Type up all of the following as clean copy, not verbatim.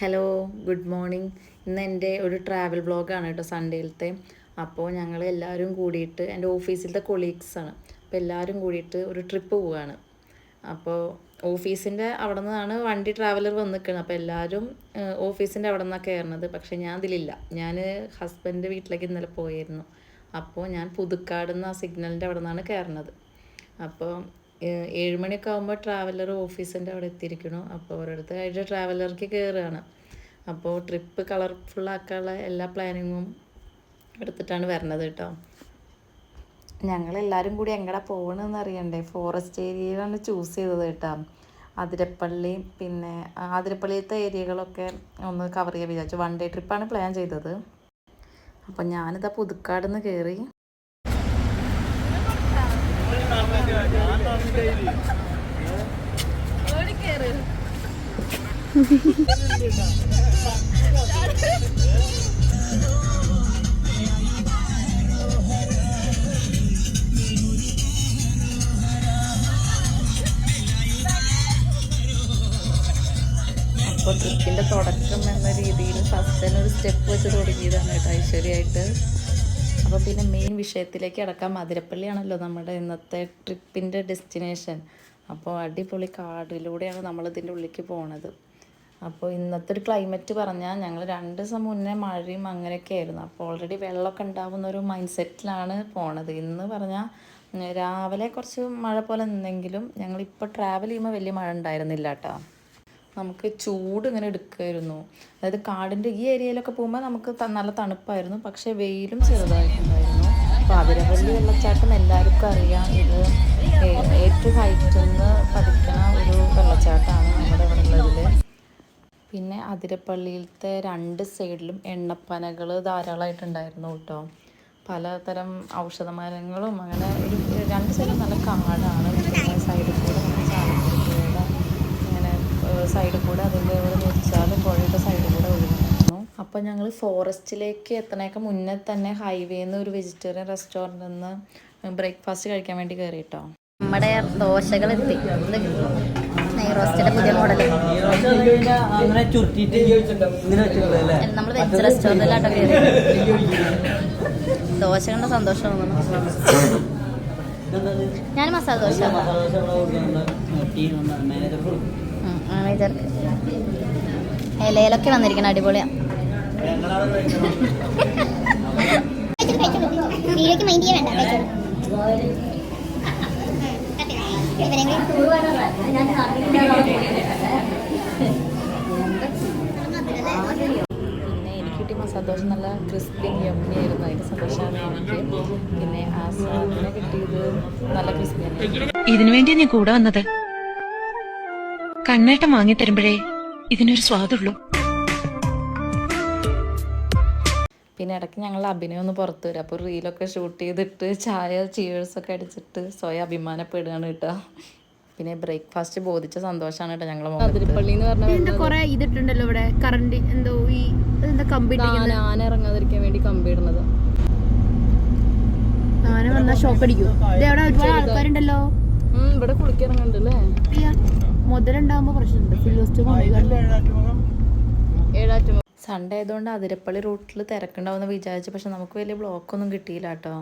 Hello, good morning. ഇന്ന് എൻ്റെ ഒരു ട്രാവൽ വ്ളോഗാണ് കേട്ടോ, സൺഡേയിലത്തെ. അപ്പോൾ ഞങ്ങൾ എല്ലാവരും കൂടിയിട്ട്, എൻ്റെ ഓഫീസിലത്തെ കൊളീഗ്സാണ്, അപ്പോൾ എല്ലാവരും കൂടിയിട്ട് ഒരു ട്രിപ്പ് പോവുകയാണ്. അപ്പോൾ ഓഫീസിൻ്റെ അവിടെ നിന്നാണ് വണ്ടി ട്രാവലർ വന്ന് നിൽക്കുന്നത്. അപ്പോൾ എല്ലാവരും ഓഫീസിൻ്റെ അവിടെ നിന്നാണ് കയറുന്നത്. പക്ഷേ ഞാൻ അതിലില്ല. ഞാൻ ഹസ്ബൻഡിൻ്റെ വീട്ടിലേക്ക് ഇന്നലെ പോയിരുന്നു. അപ്പോൾ ഞാൻ പുതുക്കാട് നിന്ന് ആ സിഗ്നലിൻ്റെ അവിടെ നിന്നാണ് കയറുന്നത്. അപ്പോൾ 7 മണിയൊക്കെ ആകുമ്പോൾ ട്രാവലർ ഓഫീസിൻ്റെ അവിടെ എത്തിയിരിക്കണം. അപ്പോൾ ഓരോരുത്തരായിട്ട് ട്രാവലർക്ക് കയറുകയാണ്. അപ്പോൾ ട്രിപ്പ് കളർഫുള്ളാക്കാനുള്ള എല്ലാ പ്ലാനിങ്ങും എടുത്തിട്ടാണ് വരണത് കേട്ടോ. ഞങ്ങളെല്ലാവരും കൂടി എങ്ങടെ പോകണമെന്ന് അറിയണ്ടേ. ഫോറസ്റ്റ് ഏരിയയിലാണ് ചൂസ് ചെയ്തത് കേട്ടോ. അതിരപ്പള്ളി, പിന്നെ അതിരപ്പള്ളിയിലത്തെ ഏരിയകളൊക്കെ ഒന്ന് കവർ ചെയ്യാൻ വിചാരിച്ചു. 1 ഡേ ട്രിപ്പാണ് പ്ലാൻ ചെയ്തത്. അപ്പം ഞാനിതാ പുതുക്കാട് നിന്ന് കയറി. അപ്പോൾ ട്രിപ്പിൻ്റെ തുടക്കം എന്ന രീതിയിൽ ഫസ്റ്റ് തന്നെ ഒരു സ്റ്റെപ്പ് വെച്ച് തുടങ്ങിയതാണ് കേട്ടോ ഐശ്വര്യമായിട്ട്. അപ്പോൾ പിന്നെ മെയിൻ വിഷയത്തിലേക്ക് അടക്കാം. അതിരപ്പള്ളിയാണല്ലോ നമ്മുടെ ഇന്നത്തെ ട്രിപ്പിൻ്റെ ഡെസ്റ്റിനേഷൻ. അപ്പോൾ അടിപൊളി കാടിലൂടെയാണ് നമ്മളിതിൻ്റെ ഉള്ളിലേക്ക് പോണത്. അപ്പോൾ ഇന്നത്തെ ഒരു ക്ലൈമറ്റ് പറഞ്ഞാൽ ഞങ്ങൾ 2 ദിവസം മുന്നേ മഴയും അങ്ങനെയൊക്കെ ആയിരുന്നു. അപ്പോൾ ഓൾറെഡി വെള്ളമൊക്കെ ഉണ്ടാവുന്ന ഒരു മൈൻഡ് സെറ്റിലാണ് പോണത്. ഇന്ന് പറഞ്ഞാൽ രാവിലെ കുറച്ച് മഴ പോലെ നിന്നെങ്കിലും ഞങ്ങളിപ്പോൾ ട്രാവൽ ചെയ്യുമ്പോൾ വലിയ മഴ ഉണ്ടായിരുന്നില്ല കേട്ടോ. നമുക്ക് ചൂട് ഇങ്ങനെ എടുക്കുമായിരുന്നു. അതായത് കാടിൻ്റെ ഈ ഏരിയയിലൊക്കെ പോകുമ്പോൾ നമുക്ക് നല്ല തണുപ്പായിരുന്നു, പക്ഷേ വെയിലും ചെറുതായിട്ടുണ്ടായിരുന്നു. അപ്പോൾ അതിരപ്പള്ളി വെള്ളച്ചാട്ടം എല്ലാവർക്കും അറിയാം. ഇത് ഏറ്റവും ഹൈറ്റിൽ നിന്ന് പതിക്കണ ഒരു വെള്ളച്ചാട്ടമാണ് നമ്മുടെ ഇവിടെ ഉള്ളതിൽ. പിന്നെ അതിരപ്പള്ളിയിലത്തെ 2 സൈഡിലും എണ്ണപ്പനകൾ ധാരാളമായിട്ടുണ്ടായിരുന്നു കേട്ടോ. പലതരം ഔഷധ മരങ്ങളും അങ്ങനെ ഒരു 2 സൈഡിലും നല്ല കാടാണ്. സൈഡിൽ കൂടെ സൈഡിൽ കൂടെ അതിൻ്റെ ഒരു മുറിച്ചാലും പുഴയുടെ സൈഡിൽ കൂടെ ഒഴുകുന്നു. അപ്പോൾ ഞങ്ങൾ ഫോറസ്റ്റിലേക്ക് എത്തണേക്ക് മുന്നേ തന്നെ ഹൈവേന്ന് ഒരു വെജിറ്റേറിയൻ റെസ്റ്റോറൻറ്റിൽ നിന്ന് ബ്രേക്ക്ഫാസ്റ്റ് കഴിക്കാൻ വേണ്ടി കയറി കേട്ടോ. നമ്മുടെ ദോശകൾ എത്തി. നെയ് റോസ്റ്റിൻ്റെ പുതിയ മോഡൽ. നമ്മൾ വെജ് റെസ്റ്റോറൻറ്റിലാട്ടോ കയറി. ദോശ കണ്ട സന്തോഷം തോന്നുന്നു. ഞാൻ മസാല ദോശ മാനേജർക്ക് ഇലയിലൊക്കെ വന്നിരിക്കണം. അടിപൊളിയാണ്. പിന്നെ എനിക്ക് കിട്ടിയ മസാല ദോശ നല്ല ക്രിസ്പി യമ്മി ആയിരുന്നു. അതിൻ്റെ സന്തോഷമാണ് എനിക്ക്. പിന്നെ ആ സാധനം കിട്ടിയത് നല്ല ക്രിസ്പിയാണ്. ഇതിനു വേണ്ടിയാ ഞാൻ കൂടെ വന്നത്. കണ്ണേട്ടം വാങ്ങി തരുമ്പോഴേ ഇതിനൊരു സ്വാദുള്ളൂ. പിന്നെ ഇടയ്ക്ക് ഞങ്ങൾ അഭിനയം ഒന്ന് പുറത്തു വരും. അപ്പോൾ റീലൊക്കെ ഷൂട്ട് ചെയ്തിട്ട് ചായ ചീഴ്സൊക്കെ അടിച്ചിട്ട് സ്വയം അഭിമാനപ്പെടുകയാണ് കേട്ടോ. പിന്നെ ബ്രേക്ക്ഫാസ്റ്റ് ബോധിച്ച സന്തോഷമാണ് കേട്ടോ ഞങ്ങൾ. അതിരപ്പള്ളി എന്ന് പറഞ്ഞാൽ കുറെ ഇതിട്ടുണ്ടല്ലോ ഇവിടെ. കറണ്ട് എന്തോ ഈ കമ്പി ആന ഇറങ്ങാതിരിക്കാൻ വേണ്ടി കമ്പി ഇടുന്നത്. ആന വന്നാൽ ഷോക്ക് അടിക്കും. ഇവിടെ ഒരുപാട് ആൾക്കാരുണ്ടല്ലോ. ഇവിടെ കുളിക്കിറങ്ങുന്നുണ്ടല്ലേ. മുതലുണ്ടാകുമ്പോൾ പ്രശ്നമുണ്ട്. സൺഡേ ആയതുകൊണ്ട് അതിരപ്പള്ളി റൂട്ടിൽ തിരക്കുണ്ടാവുമെന്ന് വിചാരിച്ചു. പക്ഷെ നമുക്ക് വലിയ ബ്ലോക്കൊന്നും കിട്ടിയില്ല കേട്ടോ.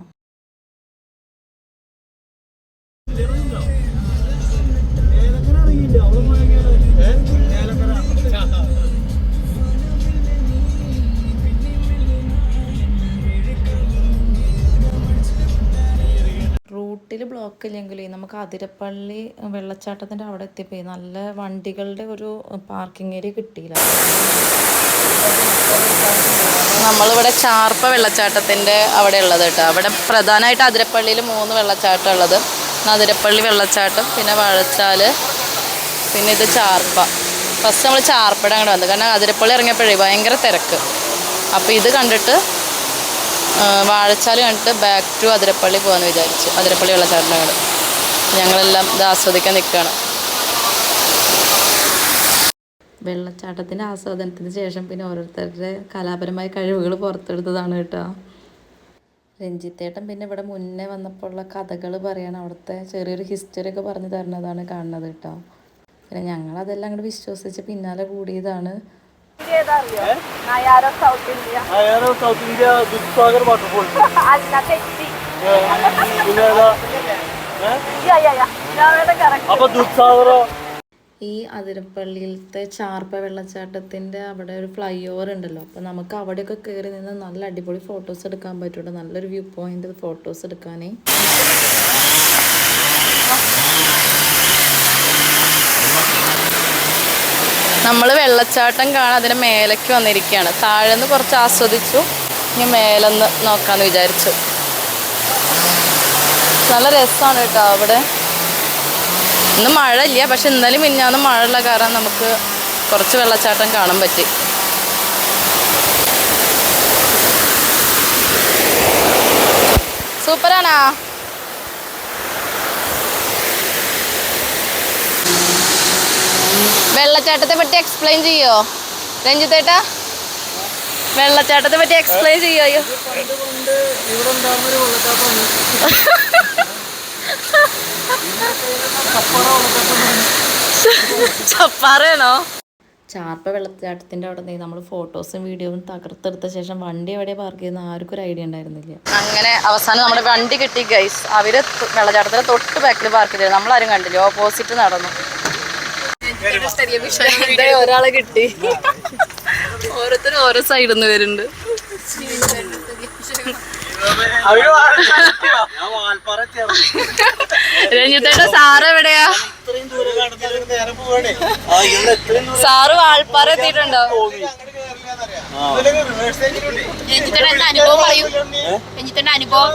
റൂട്ടിൽ ബ്ലോക്ക് ഇല്ലെങ്കിൽ നമുക്ക് അതിരപ്പള്ളി വെള്ളച്ചാട്ടത്തിൻ്റെ അവിടെ എത്തിയപ്പോൾ നല്ല വണ്ടികളുടെ ഒരു പാർക്കിംഗ് ഏരിയ കിട്ടിയില്ല. നമ്മളിവിടെ ചാർപ്പ വെള്ളച്ചാട്ടത്തിൻ്റെ അവിടെ ഉള്ളത് കേട്ടോ. അവിടെ പ്രധാനമായിട്ട് അതിരപ്പള്ളിയിൽ 3 വെള്ളച്ചാട്ടം ഉള്ളത്. അതിരപ്പള്ളി വെള്ളച്ചാട്ടം, പിന്നെ വാഴച്ചാൽ, പിന്നെ ഇത് ചാർപ്പ. ഫസ്റ്റ് നമ്മൾ ചാർപ്പയുടെ അങ്ങോട്ട് വന്നത്. കാരണം അതിരപ്പള്ളി ഇറങ്ങിയപ്പോഴേ ഭയങ്കര തിരക്ക്. അപ്പോൾ ഇത് കണ്ടിട്ട് വാഴച്ചാൽ കണ്ടിട്ട് ബാക്ക് ടു അതിരപ്പള്ളി പോകാമെന്ന് വിചാരിച്ചു. അതിരപ്പള്ളി വെള്ളച്ചാട്ടത്തിൻ്റെ അങ്ങോട്ട് ഞങ്ങളെല്ലാം ഇത് ആസ്വദിക്കാൻ നിൽക്കുകയാണ്. വെള്ളച്ചാട്ടത്തിൻ്റെ ആസ്വാദനത്തിന് ശേഷം പിന്നെ ഓരോരുത്തരുടെ കലാപരമായ കഴിവുകൾ പുറത്തെടുത്തതാണ് കേട്ടോ. രഞ്ജിത്തേട്ടൻ പിന്നെ ഇവിടെ മുന്നേ വന്നപ്പോൾ ഉള്ള കഥകൾ പറയണം. അവിടുത്തെ ചെറിയൊരു ഹിസ്റ്ററി ഒക്കെ പറഞ്ഞു തരുന്നതാണ് കാണുന്നത് കേട്ടോ. പിന്നെ ഞങ്ങളതെല്ലാം അങ്ങോട്ട് വിശ്വസിച്ച് പിന്നാലെ കൂടിയതാണ്. South India Dudhsagar waterfall. അപ്പൊ ദുദ്സാഗറോ? ഈ അതിരപ്പള്ളിയിലത്തെ ചാർപ്പ വെള്ളച്ചാട്ടത്തിൻ്റെ അവിടെ ഒരു ഫ്ലൈ ഓവർ ഉണ്ടല്ലോ, അപ്പോൾ നമുക്ക് അവിടെയൊക്കെ കയറി നിന്ന് നല്ല അടിപൊളി ഫോട്ടോസ് എടുക്കാൻ പറ്റുള്ളൂ. നല്ലൊരു വ്യൂ പോയിന്റ് ഫോട്ടോസ് എടുക്കാനേ. നമ്മൾ വെള്ളച്ചാട്ടം കാണാൻ അതിന് മേലേക്ക് വന്നിരിക്കുകയാണ്. താഴെ നിന്ന് കുറച്ച് ആസ്വദിച്ചു, ഇനി മേലെന്ന് നോക്കാമെന്ന് വിചാരിച്ചു. നല്ല രസമാണ് കേട്ടോ അവിടെ. ഇന്ന് മഴ ഇല്ല, പക്ഷെ ഇന്നലെ മിഞ്ഞാന്ന് മഴ ഉള്ള കാരണം നമുക്ക് കുറച്ച് വെള്ളച്ചാട്ടം കാണാൻ പറ്റി. സൂപ്പറാണോ? വെള്ളച്ചാട്ടത്തെ പറ്റി എക്സ്പ്ലെയിൻ ചെയ്യോ രഞ്ജിത്തേട്ടാ? വെള്ളച്ചാട്ടത്തെ പറ്റി എക്സ്പ്ലെയിൻ ചെയ്യോ? ചപ്പാറയാണോ? ചാർപ്പ വെള്ളച്ചാട്ടത്തിൻ്റെ അവിടെ നിന്ന് നമ്മൾ ഫോട്ടോസും വീഡിയോയും തകർത്തെടുത്ത ശേഷം വണ്ടി എവിടെ പാർക്ക് ചെയ്യുന്ന ആർക്കും ഒരു ഐഡിയ ഉണ്ടായിരുന്നില്ല. അങ്ങനെ അവസാനം നമ്മുടെ വണ്ടി കിട്ടി ഗൈസ്. അവര് വെള്ളച്ചാട്ടത്തിന് തൊട്ട് ബാക്കിൽ പാർക്ക് ചെയ്തത്, നമ്മളാരും കണ്ടില്ല. ഓപ്പോസിറ്റ് നടന്നു. ഒരാളെ കിട്ടി. ഓരോരുത്തരും ഓരോ സൈഡിൽ നിന്ന് വരുന്നുണ്ട്. രഞ്ജിത്തേട്ട സാറ് എവിടെയാ? സാറ് വാൾപ്പാറ എത്തിയിട്ടുണ്ടോ? രഞ്ജിത്തേട്ട അനുഭവം പറയൂ. രഞ്ജിത്തേട്ട അനുഭവം.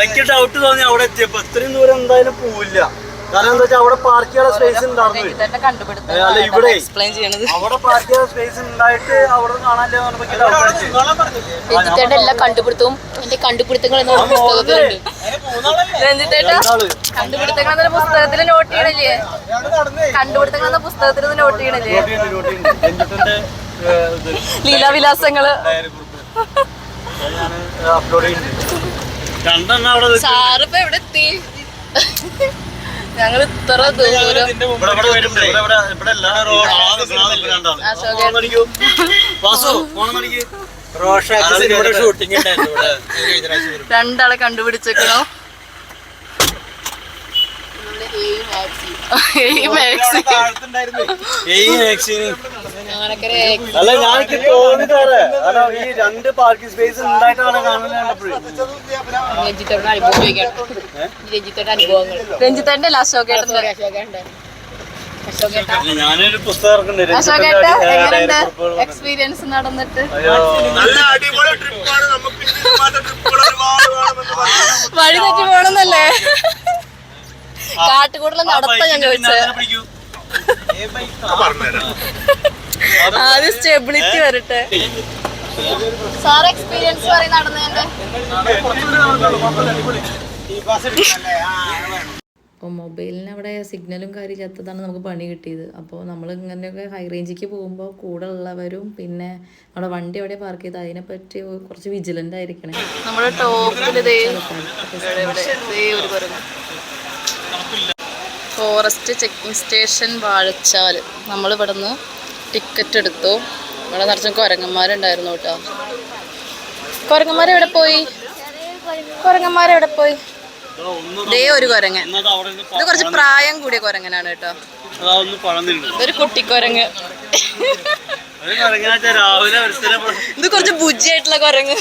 എനിക്ക് ഡൗട്ട് തോന്നി അവിടെ എത്തിയപ്പോ ഇത്രയും ദൂരം എന്തായാലും പോവില്ല. കാരണം എന്താ വെച്ചാൽ അവിടെ പാർക്ക് ചെയ്യാനുള്ള സ്പേസ് ഉണ്ടായിരുന്നു. അല്ല ഇവിടെ അവിടെ പാർക്ക് ചെയ്യാൻ സ്പേസ് ഉണ്ടായിട്ട് അവിടെ കാണാനില്ല. രഞ്ജിത്തേട്ട എല്ലാ കണ്ടുപിടുത്തവും എന്റെ കണ്ടുപിടുത്തങ്ങൾ എന്ന പുസ്തകത്തിലുണ്ട്. രഞ്ജിത്തേട്ട കണ്ടുപിടുത്തങ്ങൾ എന്ന പുസ്തകത്തിൽ നോട്ട് ചെയ്യണില്ലേ? കണ്ടുപിടുത്തങ്ങൾ എന്ന പുസ്തകത്തിൽ നോട്ട് ചെയ്യണില്ലേ? ലീലാവിലാസങ്ങള് അപ്ലോഡ് ചെയ്യുന്നുണ്ട്. സാറിപ്പോ എവിടെ എത്തി? ഞങ്ങൾ ഇത്ര ദൂരം രണ്ടാളെ കണ്ടുപിടിച്ചേക്കണോ? അല്ല ഞാനിക്ക് തോന്നിട്ടാറ് ഈ രണ്ട് പാർക്കിംഗ് സ്പേസ് ഉണ്ടായിട്ടാണ് രഞ്ജിത്തേട്ടൻ്റെ അല്ല അശോകേട്ടൻ്റെ. ഞാനൊരു പുസ്തകം എക്സ്പീരിയൻസ് നടന്നിട്ട് വഴി തെറ്റി പോണെന്നല്ലേ? കാട്ടുകൂടല നടത്താൻ ഞാൻ ചോദിച്ചത്. ആദ്യം സ്റ്റെബിലിറ്റി വരട്ടെ. സാർ എക്സ്പീരിയൻസ് പറയും നടന്നതിന്റെ. അപ്പോൾ മൊബൈലിന് അവിടെ സിഗ്നലും കാര്യമില്ലാത്തതാണ് നമുക്ക് പണി കിട്ടിയത്. അപ്പോൾ നമ്മൾ ഇങ്ങനെയൊക്കെ ഹൈ റേഞ്ചിലേക്ക് പോകുമ്പോൾ കൂടെ ഉള്ളവരും പിന്നെ നമ്മുടെ വണ്ടി എവിടെ പാർക്ക് ചെയ്ത് അതിനെപ്പറ്റി കുറച്ച് വിജിലൻ്റ് ആയിരിക്കണേ. നമ്മുടെ ടോപ്പിൽ ഫോറസ്റ്റ് ചെക്കിംഗ് സ്റ്റേഷൻ വാഴച്ചാൽ. നമ്മളിവിടെ നിന്ന് ടിക്കറ്റ് എടുത്തു. ഇവിടെ നിറച്ചും കുരങ്ങന്മാരുണ്ടായിരുന്നു കേട്ടോ. കുരങ്ങന്മാരെവിടെ പോയി? കുരങ്ങന്മാരെവിടെ പോയി? ദേ ഒരു കുരങ്ങൻ. ഇത് കുറച്ച് പ്രായം കൂടിയ കുരങ്ങനാണ് കേട്ടോ. ഒരു കുട്ടിക്കുരങ്ങ്. ഇത് കുറച്ച് ബുജ്ജിയായിട്ടുള്ള കുരങ്ങ്.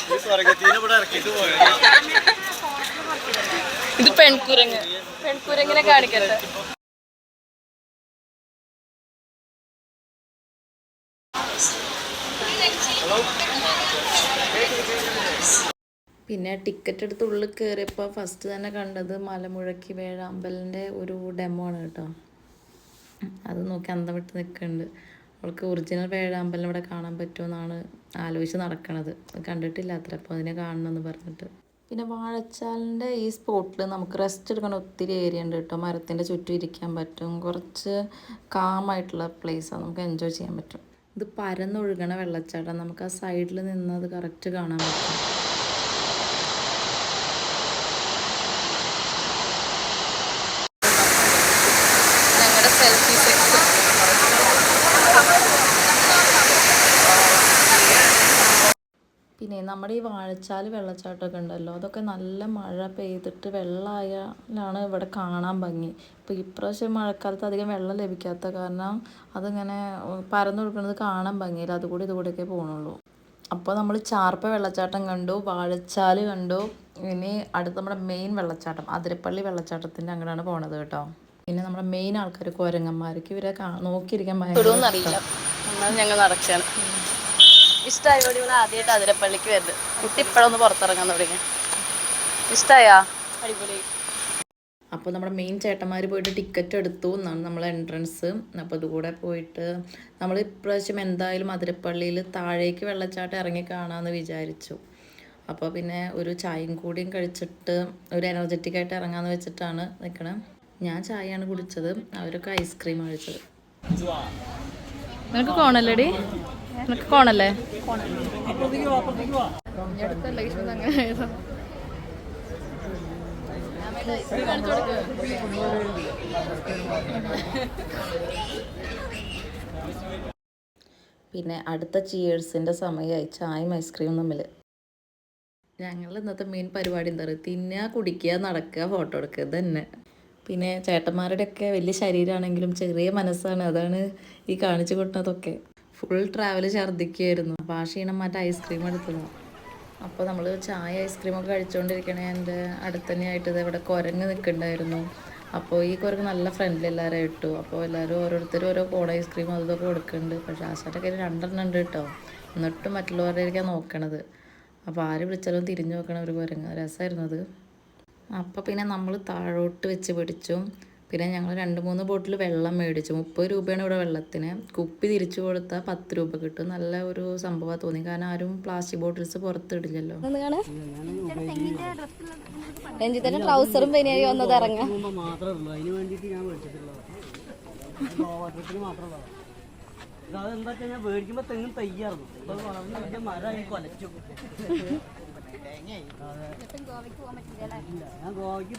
ഇത് പെൺകുരങ്ങ്. പെൺകുരങ്ങിനെ കാണിക്കട്ടെ. പിന്നെ ടിക്കറ്റ് എടുത്ത് ഉള്ളിൽ കയറിയപ്പോൾ ഫസ്റ്റ് തന്നെ കണ്ടത് മലമുഴക്കി വേഴാമ്പലിൻ്റെ ഒരു ഡെമോ ആണ് കേട്ടോ. അത് നോക്കി അന്തം വിട്ട് നിൽക്കുന്നുണ്ട്. അവൾക്ക് ഒറിജിനൽ വേഴാമ്പലിനെ ഇവിടെ കാണാൻ പറ്റുമെന്നാണ് ആലോചിച്ച് നടക്കണത്. കണ്ടിട്ടില്ല അത്ര, അപ്പോൾ അതിനെ കാണണമെന്ന് പറഞ്ഞിട്ട്. പിന്നെ വാഴച്ചാലിൻ്റെ ഈ സ്പോട്ടിൽ നമുക്ക് റെസ്റ്റ് എടുക്കാൻ ഒത്തിരി ഏരിയ ഉണ്ട് കേട്ടോ. മരത്തിൻ്റെ ചുറ്റും ഇരിക്കാൻ പറ്റും. കുറച്ച് കാമായിട്ടുള്ള പ്ലേസാണ്, നമുക്ക് എൻജോയ് ചെയ്യാൻ പറ്റും. ഇത് പരന്നൊഴുകണ വെള്ളച്ചാട്ടം. നമുക്ക് ആ സൈഡിൽ നിന്ന് അത് കറക്റ്റ് കാണാൻ പറ്റും. നമ്മുടെ സെൽഫി സെക്ഷൻ. പിന്നെ നമ്മുടെ ഈ വാഴച്ചാൽ വെള്ളച്ചാട്ടമൊക്കെ ഉണ്ടല്ലോ, അതൊക്കെ നല്ല മഴ പെയ്തിട്ട് വെള്ളമായാലാണ് ഇവിടെ കാണാൻ ഭംഗി. ഇപ്പോൾ ഇപ്രാവശ്യം മഴക്കാലത്ത് അധികം വെള്ളം ലഭിക്കാത്ത കാരണം അതിങ്ങനെ പരന്നു കൊടുക്കുന്നത് കാണാൻ ഭംഗിയില്ല. അതുകൂടി ഇതുകൂടെയൊക്കെ പോകണുള്ളൂ. അപ്പോൾ നമ്മൾ ചാർപ്പ വെള്ളച്ചാട്ടം കണ്ടു, വാഴച്ചാൽ കണ്ടു. ഇനി അടുത്ത് നമ്മുടെ മെയിൻ വെള്ളച്ചാട്ടം അതിരപ്പള്ളി വെള്ളച്ചാട്ടത്തിൻ്റെ അങ്ങനെയാണ് പോണത് കേട്ടോ. പിന്നെ നമ്മുടെ മെയിൻ ആൾക്കാർ കുരങ്ങന്മാർക്ക് ഇവരെ നോക്കിയിരിക്കാൻ ഭയങ്കര ഞങ്ങൾ നടക്കുകയാണ്. ഇഷ്ടമായോടെ ഇവിടെ ആദ്യമായിട്ട് അതിരപ്പള്ളിക്ക് വരുന്നത്. കുട്ടി ഇപ്പോഴൊന്ന് പുറത്തിറങ്ങാൻ തുടങ്ങി. ഇഷ്ടമായാ? അടിപൊളി. അപ്പോൾ നമ്മുടെ മെയിൻ ചേട്ടന്മാർ പോയിട്ട് ടിക്കറ്റ് എടുത്തു എന്നാണ് നമ്മളെ എൻട്രൻസ്. അപ്പോൾ അതുകൂടെ പോയിട്ട് നമ്മൾ ഇപ്രാവശ്യം എന്തായാലും അതിരപ്പള്ളിയിൽ താഴേക്ക് വെള്ളച്ചാട്ടം ഇറങ്ങി കാണാമെന്ന് വിചാരിച്ചു. അപ്പോൾ പിന്നെ ഒരു ചായയും കൂടിയും കഴിച്ചിട്ട് ഒരു എനർജറ്റിക് ആയിട്ട് ഇറങ്ങാമെന്ന് വെച്ചിട്ടാണ് നിൽക്കണേ. ഞാൻ ചായയാണ് കുടിച്ചത്, അവരൊക്കെ ഐസ്ക്രീം കഴിച്ചത്. നിനക്ക് കോണല്ലേടി? നിനക്ക് കോണല്ലേ? പിന്നെ അടുത്ത ചിയേഴ്സിൻ്റെ സമയമായി, ചായയും ഐസ്ക്രീമും തമ്മിൽ. ഞങ്ങൾ ഇന്നത്തെ മെയിൻ പരിപാടി എന്താ പറയുക, തിന്നുക, കുടിക്കുക, നടക്കുക, ഫോട്ടോ എടുക്കുക, ഇത് തന്നെ. പിന്നെ ചേട്ടന്മാരുടെയൊക്കെ വലിയ ശരീരമാണെങ്കിലും ചെറിയ മനസ്സാണ്, അതാണ് ഈ കാണിച്ചു കൊടുക്കുന്നതൊക്കെ. Full travel ഛർദ്ദിക്കുകയായിരുന്നു. അപ്പോൾ ആ ക്ഷീണം മാറ്റി ഐസ്ക്രീം എടുത്തതാണ്. അപ്പോൾ നമ്മൾ ചായ ഐസ്ക്രീമൊക്കെ കഴിച്ചുകൊണ്ടിരിക്കണേ എൻ്റെ അടുത്ത് തന്നെയായിട്ട് ഇവിടെ കുരങ്ങ് നിൽക്കുന്നുണ്ടായിരുന്നു. അപ്പോൾ ഈ കുരങ്ങ് നല്ല ഫ്രണ്ട്ലി എല്ലാവരും ഇട്ടു. അപ്പോൾ എല്ലാവരും ഓരോരുത്തരും ഓരോ കോൺ ഐസ്ക്രീം അതൊക്കെ കൊടുക്കുന്നുണ്ട്. പക്ഷേ ആശാട്ടൊക്കെ 2 ഉണ്ട് കേട്ടോ. എന്നിട്ടും മറ്റുള്ളവരുടെയൊക്കെയാണ് നോക്കണത്. അപ്പോൾ ആര് വിളിച്ചാലും തിരിഞ്ഞു നോക്കണ ഒരു കുരങ്ങ്, രസമായിരുന്നു അത്. അപ്പോൾ പിന്നെ നമ്മൾ താഴോട്ട് വെച്ച് പിടിച്ചു. പിന്നെ ഞങ്ങൾ 2-3 ബോട്ടിൽ വെള്ളം മേടിച്ചു. 30 രൂപയാണ് ഇവിടെ വെള്ളത്തിന്. കുപ്പി തിരിച്ചു കൊടുത്താൽ 10 രൂപ കിട്ടും. നല്ല ഒരു സംഭവം തോന്നി, കാരണം ആരും പ്ലാസ്റ്റിക് ബോട്ടിൽസ് പുറത്തിടില്ലല്ലോ. ട്രൗസറും പനിയായി വന്നത് ഇറങ്ങാം. മേടിക്കുമ്പോ തെങ്ങും തയ്യാറുന്നു, മരമായി കൊലച്ചു. ഞാൻ ഗോവയ്ക്ക്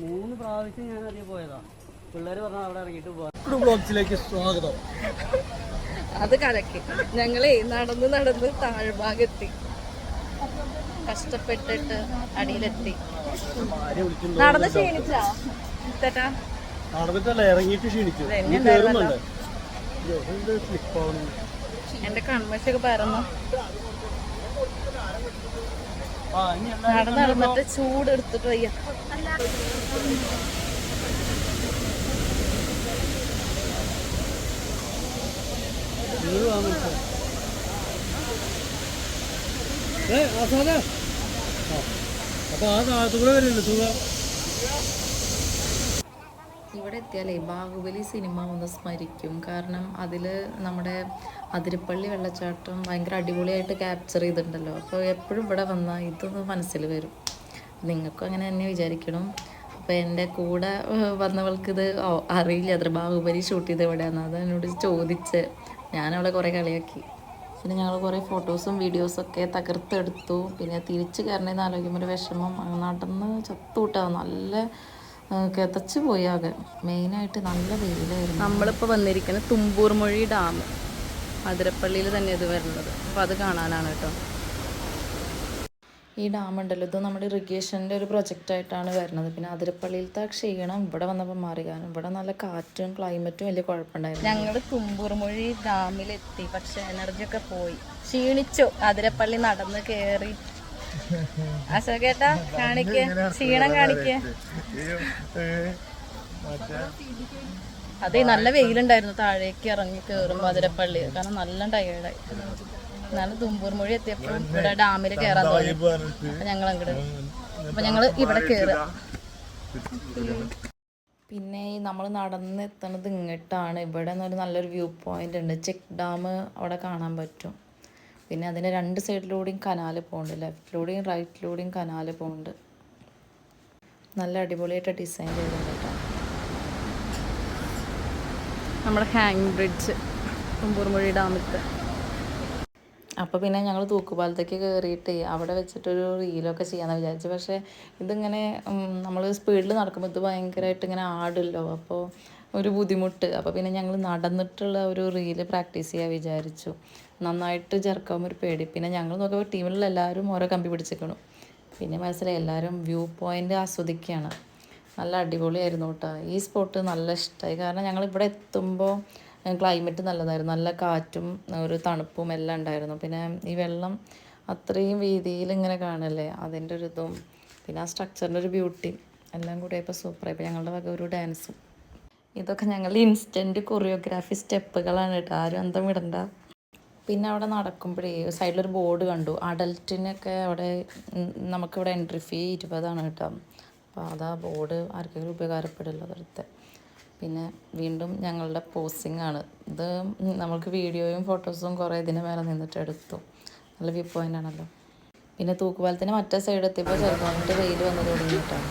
3 പ്രാവശ്യം ഞാൻ അറിയാൻ പോയതാ. പിള്ളേര് പറഞ്ഞാൽ അവിടെ ഇറങ്ങിയിട്ട് പോകാം. ബ്ലോഗ്സിലേക്ക് സ്വാഗതം. അത് കലക്കി. ഞങ്ങളെ നടന്ന് താഴ്ഭാഗെത്തി, കഷ്ടപ്പെട്ടിട്ട് അടിയിലെത്തി. നടന്ന് ക്ഷീണിച്ചാ? നടന്നിട്ടല്ല, ഇറങ്ങിയിട്ട് ക്ഷീണിച്ചു. എന്റെ കൺമശൊക്കെ പരന്നു. നടന്നിട്ട് ചൂടെടുത്തിട്ട് വയ്യ. അപ്പൊ ആ താഴത്തൂടെ വരുന്നുണ്ട് തുക. ഇവിടെ എത്തിയാലേ ബാഹുബലി സിനിമ ഒന്ന് സ്മരിക്കും. കാരണം അതിൽ നമ്മുടെ അതിരപ്പള്ളി വെള്ളച്ചാട്ടം ഭയങ്കര അടിപൊളിയായിട്ട് ക്യാപ്ചർ ചെയ്തിട്ടുണ്ടല്ലോ. അപ്പോൾ എപ്പോഴും ഇവിടെ വന്നാൽ ഇതൊന്ന് മനസ്സിൽ വരും. നിങ്ങൾക്കും അങ്ങനെ തന്നെ വിചാരിക്കണം. അപ്പോൾ എൻ്റെ കൂടെ വന്നവൾക്കിത് അറിയില്ല അത്ര ബാഹുബലി ഷൂട്ട് ചെയ്ത് എവിടെയാണെന്ന്. അത് എന്നോട് ചോദിച്ച് ഞാനവിടെ കുറേ കളിയാക്കി. പിന്നെ ഞങ്ങൾ കുറേ ഫോട്ടോസും വീഡിയോസൊക്കെ തകർത്തെടുത്തു. പിന്നെ തിരിച്ച് കയറണമെന്ന് ആലോചിക്കുമ്പോൾ ഒരു വിഷമം. നടന്ന് ചത്തുകൂട്ടാണ്, നല്ല കിതച്ച് പോയി ആകെ. മെയിനായിട്ട് നല്ല വെയിലായിരുന്നു. നമ്മളിപ്പോൾ വന്നിരിക്കുന്നത് തുമ്പൂർമൊഴി ഡാം, അതിരപ്പള്ളിയിൽ തന്നെ ഇത് വരുന്നത്. അപ്പോൾ അത് കാണാനാണ് കേട്ടോ. ഈ ഡാം ഉണ്ടല്ലോ, ഇത് നമ്മുടെ ഇറിഗേഷൻ്റെ ഒരു പ്രൊജക്റ്റായിട്ടാണ് വരുന്നത്. പിന്നെ അതിരപ്പള്ളിയിലത്തെ ക്ഷീണം ഇവിടെ വന്നപ്പോൾ മാറി, കാരണം ഇവിടെ നല്ല കാറ്റും ക്ലൈമറ്റും വലിയ കുഴപ്പമുണ്ടായിരുന്നു. ഞങ്ങൾ തുമ്പൂർമൊഴി ഡാമിലെത്തി, പക്ഷെ എനർജിയൊക്കെ പോയി, ക്ഷീണിച്ചു. അതിരപ്പള്ളി നടന്ന് കയറി. അശോകേട്ടാ കാണിക്കേ, ക്ഷീണം കാണിക്കേ. അതെ, നല്ല വെയിലുണ്ടായിരുന്നു താഴേക്ക് ഇറങ്ങി കയറുമ്പോൾ അതിരപ്പള്ളി, കാരണം നല്ല ടയേർഡായി. എന്നാലും തുമ്പൂർമൊഴി എത്തിയപ്പോൾ ഇവിടെ ഡാമിൽ കയറാൻ തോന്നി. അപ്പം ഞങ്ങൾ അങ്ങോട്ട്, അപ്പം ഞങ്ങൾ ഇവിടെ കയറുക. പിന്നെ ഈ നമ്മൾ നടന്നെത്തുന്നത് ഇങ്ങോട്ടാണ്. ഇവിടെ നിന്നൊരു നല്ലൊരു വ്യൂ പോയിന്റ് ഉണ്ട്. ചെക്ക് ഡാം അവിടെ കാണാൻ പറ്റും. പിന്നെ അതിൻ്റെ 2 സൈഡിലൂടെയും കനാല് പോകുന്നുണ്ട്, ലെഫ്റ്റിലൂടെയും റൈറ്റിലൂടെയും കനാല് പോകുന്നുണ്ട്. നല്ല അടിപൊളിയായിട്ട് ഡിസൈൻ ചെയ്തിട്ടുണ്ട് കേട്ടോ. നമ്മുടെ ഹാങ് ബ്രിഡ്ജ് തുമ്പൂർമൊഴി ഡാമിലത്തെ. അപ്പോൾ പിന്നെ ഞങ്ങൾ തൂക്കുപാലത്തേക്ക് കയറിയിട്ട് അവിടെ വെച്ചിട്ടൊരു റീലൊക്കെ ചെയ്യാമെന്ന് വിചാരിച്ചു. പക്ഷേ ഇതിങ്ങനെ നമ്മൾ സ്പീഡിൽ നടക്കുമ്പോൾ ഇത് ഭയങ്കരമായിട്ട് ഇങ്ങനെ ആടുമല്ലോ, അപ്പോൾ ഒരു ബുദ്ധിമുട്ട്. അപ്പോൾ പിന്നെ ഞങ്ങൾ നടന്നിട്ടുള്ള ഒരു റീല് പ്രാക്ടീസ് ചെയ്യാൻ വിചാരിച്ചു. നന്നായിട്ട് ചെറുക്കാവുമ്പോൾ ഒരു പേടി. പിന്നെ ഞങ്ങൾ നോക്കുമ്പോൾ ടീമിലുള്ള എല്ലാവരും ഓരോ കമ്പി പിടിച്ചിരിക്കണം. പിന്നെ മനസ്സിലായി എല്ലാവരും വ്യൂ പോയിൻ്റ് ആസ്വദിക്കുകയാണ്. നല്ല അടിപൊളിയായിരുന്നു കേട്ടോ. ഈ സ്പോട്ട് നല്ല ഇഷ്ടമായി. കാരണം ഞങ്ങൾ ഇവിടെ എത്തുമ്പോൾ ക്ലൈമറ്റ് നല്ലതായിരുന്നു, നല്ല കാറ്റും ഒരു തണുപ്പും എല്ലാം ഉണ്ടായിരുന്നു. പിന്നെ ഈ വെള്ളം അത്രയും വീതിയിൽ ഇങ്ങനെ കാണല്ലേ, അതിൻ്റെ ഒരു ഇതും പിന്നെ ആ സ്ട്രക്ചറിൻ്റെ ഒരു ബ്യൂട്ടി എല്ലാം കൂടി ഇപ്പോൾ സൂപ്പറായി. ഇപ്പോൾ ഞങ്ങളുടെ വക ഒരു ഡാൻസും ഇതൊക്കെ ഞങ്ങളുടെ ഇൻസ്റ്റൻറ്റ് കൊറിയോഗ്രാഫി സ്റ്റെപ്പുകളാണ് കേട്ടോ, ആരും അന്തം വിടണ്ട. പിന്നെ അവിടെ നടക്കുമ്പോഴേ സൈഡിലൊരു ബോർഡ് കണ്ടു, അഡൽറ്റിനൊക്കെ അവിടെ നമുക്കിവിടെ എൻട്രി ഫീ 20 കേട്ടോ. അപ്പോൾ അതാ ബോർഡ് ആർക്കെങ്കിലും ഉപകാരപ്പെടില്ല അതെടുത്ത്. പിന്നെ വീണ്ടും ഞങ്ങളുടെ പോസിങ് ആണ് ഇത്. നമുക്ക് വീഡിയോയും ഫോട്ടോസും കുറേ ഇതിന് മേലെ നിന്നിട്ട് എടുത്തു. നല്ല വ്യൂ പോയിൻ്റ് ആണല്ലോ. പിന്നെ തൂക്കുപാലത്തിന് മറ്റേ സൈഡ് എത്തിയപ്പോൾ ചെറുതായിട്ട് വെയിൽ വന്ന് തുടങ്ങിയിട്ടാണ്.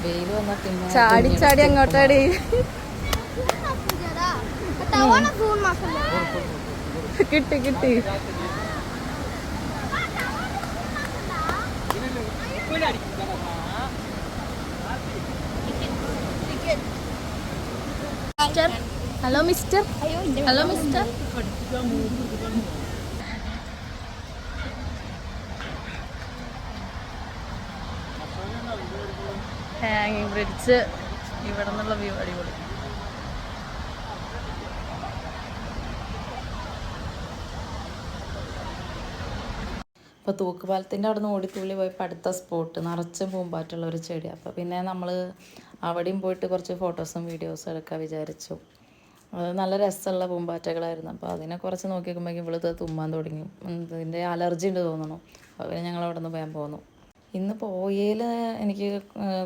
വെയിൽ വന്നാൽ പിന്നെ ചാടി ചാടി അങ്ങോട്ടാടി കിട്ടി കിട്ടി. Hello mister, hello mister. ഹാങ്ങിങ് ബ്രിഡ്ജ്, ഇവിടെ നിന്നുള്ള വ്യൂ അടിപൊളി. അപ്പോൾ തൂക്കുപാലത്തിൻ്റെ അവിടെ നിന്ന് ഓടിത്തുള്ളി പോയപ്പോൾ അടുത്ത സ്പോട്ട് നിറച്ചും പൂമ്പാറ്റുള്ള ഒരു ചെടി. അപ്പോൾ പിന്നെ നമ്മൾ അവിടെയും പോയിട്ട് കുറച്ച് ഫോട്ടോസും വീഡിയോസും എടുക്കാൻ വിചാരിച്ചു. അത് നല്ല രസമുള്ള പൂമ്പാറ്റകളായിരുന്നു. അപ്പോൾ അതിനെ കുറച്ച് നോക്കി നോക്കുമ്പോഴേക്കും ഇവിടുത്തെ തുമ്മാൻ തുടങ്ങി. ഇതിൻ്റെ അലർജി ഉണ്ട് തോന്നണം. അപ്പോൾ പിന്നെ ഞങ്ങൾ അവിടെ നിന്ന് പോകാൻ പോന്നു. ഇന്ന് പോയതിൽ എനിക്ക്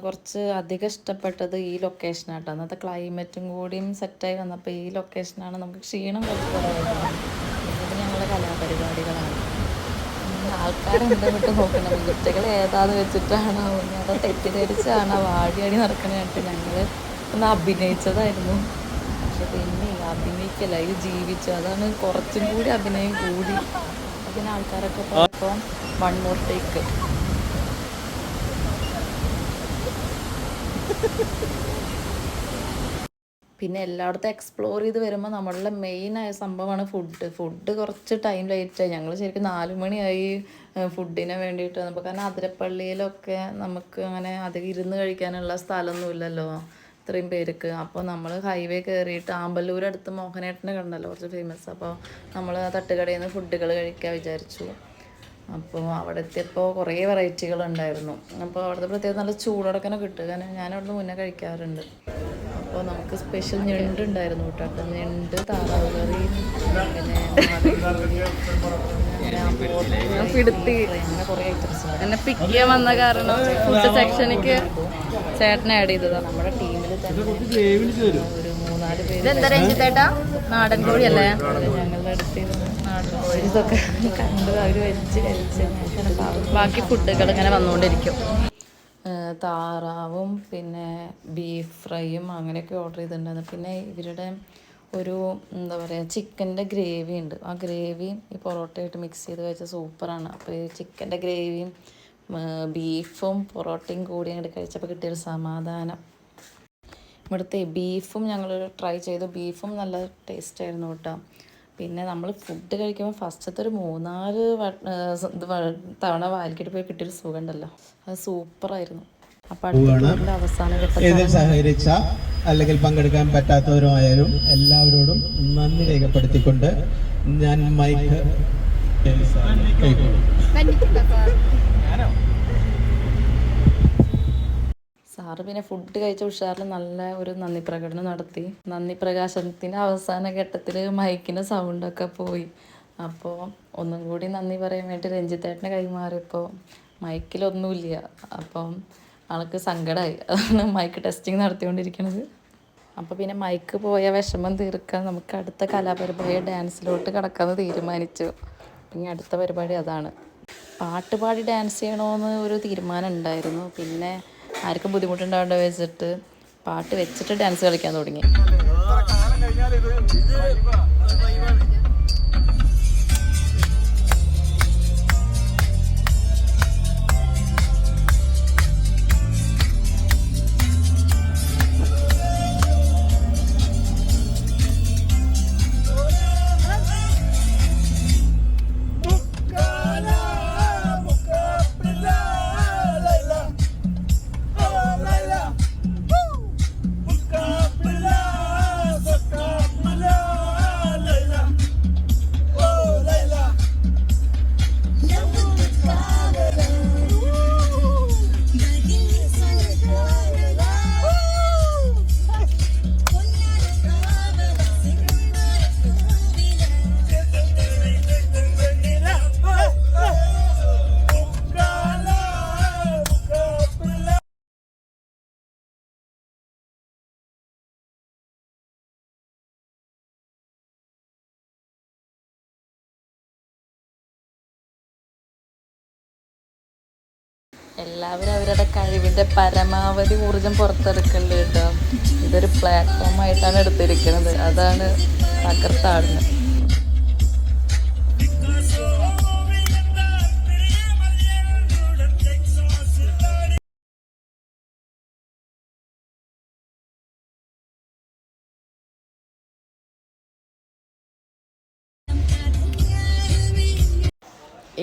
കുറച്ച് അധികം ഇഷ്ടപ്പെട്ടത് ഈ ലൊക്കേഷനാട്ടോ. അന്നത്തെ ക്ലൈമറ്റും കൂടിയും സെറ്റായി വന്നപ്പോൾ ഈ ലൊക്കേഷനാണ്. നമുക്ക് ക്ഷീണം കുറച്ച് കുറവായിരുന്നു. ഇത് ഞങ്ങളുടെ കലാപരിപാടികളാണ്. ആൾക്കാരെന്താ വിട്ട് നോക്കണം, കുട്ടികൾ ഏതാന്ന് വെച്ചിട്ടാണോ അതോ തെറ്റിദ്ധരിച്ചാണോ വാടിയാടി നടക്കണായിട്ട് ഞങ്ങൾ ഒന്ന് അഭിനയിച്ചതായിരുന്നു. പക്ഷെ പിന്നെ അഭിനയിക്കല്ല, ഇത് ജീവിച്ചു. അതാണ് കുറച്ചും കൂടി അഭിനയം കൂടി. പിന്നെ ആൾക്കാരൊക്കെ പോയപ്പോൾ 1 more take. പിന്നെ എല്ലായിടത്തും എക്സ്പ്ലോർ ചെയ്ത് വരുമ്പോൾ നമ്മളുടെ മെയിനായ സംഭവമാണ് ഫുഡ് കുറച്ച് ടൈം ലേറ്റായി. ഞങ്ങൾ ശരിക്കും 4 മണിയായി ഫുഡിന് വേണ്ടിയിട്ട് വന്നപ്പോൾ. കാരണം അതിരപ്പള്ളിയിലൊക്കെ നമുക്ക് അങ്ങനെ അധികം ഇരുന്ന് കഴിക്കാനുള്ള സ്ഥലമൊന്നും ഇല്ലല്ലോ ഇത്രയും പേർക്ക്. അപ്പോൾ നമ്മൾ ഹൈവേ കയറിയിട്ട് ആമ്പല്ലൂർ അടുത്ത് മോഹനേട്ടനെ കണ്ടല്ലോ, കുറച്ച് ഫേമസ്. അപ്പോൾ നമ്മൾ തട്ടുകടയിൽ നിന്ന് ഫുഡുകൾ കഴിക്കാൻ വിചാരിച്ചു. അപ്പോൾ അവിടെ എത്തിയപ്പോൾ കുറേ വെറൈറ്റികളുണ്ടായിരുന്നു. അപ്പോൾ അവിടുത്തെ പ്രത്യേകം നല്ല ചൂടോടക്കനെ കിട്ടും. കാരണം ഞാൻ അവിടുന്ന് മുന്നേ കഴിക്കാറുണ്ട്. അപ്പോൾ നമുക്ക് സ്പെഷ്യൽ ഞണ്ട് ഉണ്ടായിരുന്നു കേട്ടോ. അപ്പോൾ ഞണ്ട്, താറാവ് കറി, പിന്നെ അങ്ങനെ കുറേ ഐറ്റംസ് ഉണ്ട്. എന്നെ പിക്ക് ചെയ്യാൻ വന്ന കാരണം ഫുഡ് സെക്ഷനിക്ക് ചേട്ടനെ ആഡ് ചെയ്തതാണ്. നമ്മുടെ ടീമിൽ തന്നെ ഒരു 3-4 പേര്. ഇതെന്താ രഞ്ജിത്തേട്ടാ, നാടൻ കോഴിയല്ലേ? ഞങ്ങളുടെ അടുത്ത് നാടൻ കോഴി ഇതൊക്കെ കണ്ട് അവർ വെച്ച് കഴിച്ച് ബാക്കി ഫുഡുകൾ ഇങ്ങനെ വന്നുകൊണ്ടിരിക്കും. താറാവും പിന്നെ ബീഫ് ഫ്രൈയും അങ്ങനെയൊക്കെ ഓർഡർ ചെയ്തിട്ടുണ്ടായിരുന്നു. പിന്നെ ഇവരുടെ ഒരു എന്താ പറയുക ചിക്കൻ്റെ ഗ്രേവി ഉണ്ട്. ആ ഗ്രേവിയും ഈ പൊറോട്ടയായിട്ട് മിക്സ് ചെയ്ത് കഴിച്ചാൽ സൂപ്പറാണ്. അപ്പോൾ ഈ ചിക്കൻ്റെ ഗ്രേവിയും ബീഫും പൊറോട്ടയും കൂടി അങ്ങോട്ട് കഴിച്ചപ്പോൾ കിട്ടിയൊരു സമാധാനം. ഇവിടുത്തെ ബീഫും ഞങ്ങൾ ട്രൈ ചെയ്തു. ബീഫും നല്ല ടേസ്റ്റ് ആയിരുന്നു കേട്ടോ. പിന്നെ നമ്മൾ ഫുഡ് കഴിക്കുമ്പോൾ ഫസ്റ്റത്തെ ഒരു 3-4 തവണ വായിക്കിട്ട് പോയി കിട്ടിയൊരു സുഖം ഉണ്ടല്ലോ, അത് സൂപ്പറായിരുന്നു. അപ്പം അടുത്ത അവസാന ഘട്ടത്തിൽ സഹകരിച്ച അല്ലെങ്കിൽ പങ്കെടുക്കാൻ പറ്റാത്തവരുമായാലും എല്ലാവരോടും നന്ദി രേഖപ്പെടുത്തിക്കൊണ്ട് ഞാൻ മൈക്ക് സാറ് പിന്നെ ഫുഡ് കഴിച്ച ഉഷാറിൽ നല്ല ഒരു നന്ദി പ്രകടനം നടത്തി. നന്ദി പ്രകാശനത്തിൻ്റെ അവസാന ഘട്ടത്തിൽ മൈക്കിൻ്റെ സൗണ്ടൊക്കെ പോയി. അപ്പോൾ ഒന്നും കൂടി നന്ദി പറയാൻ വേണ്ടി രഞ്ജിത്തേട്ടനെ കൈമാറിയപ്പോൾ മൈക്കിലൊന്നുമില്ല. അപ്പം ആൾക്ക് സങ്കടമായി. അതാണ് മൈക്ക് ടെസ്റ്റിംഗ് നടത്തിക്കൊണ്ടിരിക്കുന്നത്. അപ്പോൾ പിന്നെ മൈക്ക് പോയ വിഷമം തീർക്കാൻ നമുക്ക് അടുത്ത കലാപരിപാടി ഡാൻസിലോട്ട് കടക്കാമെന്ന് തീരുമാനിച്ചു. ഇനി അടുത്ത പരിപാടി അതാണ്. പാട്ടുപാടി ഡാൻസ് ചെയ്യണമെന്ന് ഒരു തീരുമാനം ഉണ്ടായിരുന്നു. പിന്നെ ആർക്കും ബുദ്ധിമുട്ടുണ്ടാവേണ്ട വെച്ചിട്ട് പാട്ട് വെച്ചിട്ട് ഡാൻസ് കളിക്കാൻ തുടങ്ങി. എല്ലാവരും അവരുടെ കഴിവിൻ്റെ പരമാവധി ഊർജം പുറത്തെടുക്കണ്ട് കേട്ടോ. ഇതൊരു പ്ലാറ്റ്ഫോം ആയിട്ടാണ് എടുത്തിരിക്കുന്നത്, അതാണ് തകർത്താടുന്നത്.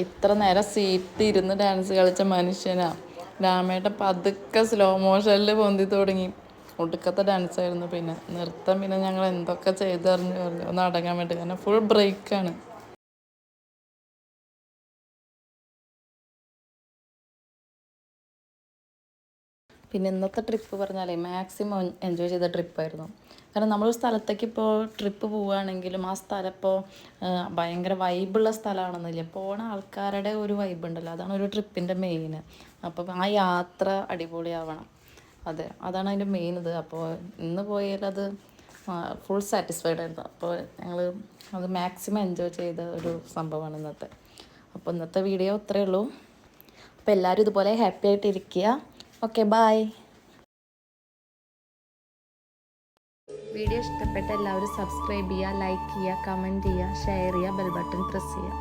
ഇത്ര നേരം സീറ്റ് ഇരുന്ന് ഡാൻസ് കളിച്ച മനുഷ്യനാ രാമേട്ടൻ പതുക്കെ സ്ലോ മോഷനിൽ പൊന്തി തുടങ്ങി. ഒടുക്കത്തെ ഡാൻസായിരുന്നു. പിന്നെ നൃത്തം പിന്നെ ഞങ്ങൾ എന്തൊക്കെ ചെയ്തറിഞ്ഞു ഒന്ന് അടങ്ങാൻ വേണ്ടി, കാരണം ഫുൾ ബ്രേക്കാണ്. പിന്നെ ഇന്നത്തെ ട്രിപ്പ് പറഞ്ഞാലേ മാക്സിമം എൻജോയ് ചെയ്ത ട്രിപ്പായിരുന്നു. കാരണം നമ്മളൊരു സ്ഥലത്തേക്ക് ഇപ്പോൾ ട്രിപ്പ് പോവുകയാണെങ്കിലും ആ സ്ഥലം ഇപ്പോൾ ഭയങ്കര വൈബുള്ള സ്ഥലമാണെന്നില്ല, പോണ ആൾക്കാരുടെ ഒരു വൈബ് ഉണ്ടല്ലോ, അതാണ് ഒരു ട്രിപ്പിൻ്റെ മെയിൻ. അപ്പം ആ യാത്ര അടിപൊളിയാവണം, അതാണ് അതിൻ്റെ മെയിൻ ഇത്. അപ്പോൾ ഇന്ന് പോയാൽ അത് ഫുൾ സാറ്റിസ്ഫൈഡ് ആയിരുന്നു. അപ്പോൾ ഞങ്ങൾ അത് മാക്സിമം എൻജോയ് ചെയ്ത ഒരു സംഭവമാണ് ഇന്നത്തെ. അപ്പോൾ ഇന്നത്തെ വീഡിയോ ഇത്രയേ ഉള്ളൂ. അപ്പോൾ എല്ലാവരും ഇതുപോലെ ഹാപ്പി ആയിട്ടിരിക്കുക. Okay, by. വീഡിയോ ഇഷ്ടപ്പെട്ട എല്ലാവരും സബ്സ്ക്രൈബ് ചെയ്യുക, ലൈക്ക് ചെയ്യുക, കമൻറ്റ് ചെയ്യുക, ഷെയർ ചെയ്യുക, ബെൽ ബട്ടൺ പ്രസ് ചെയ്യുക.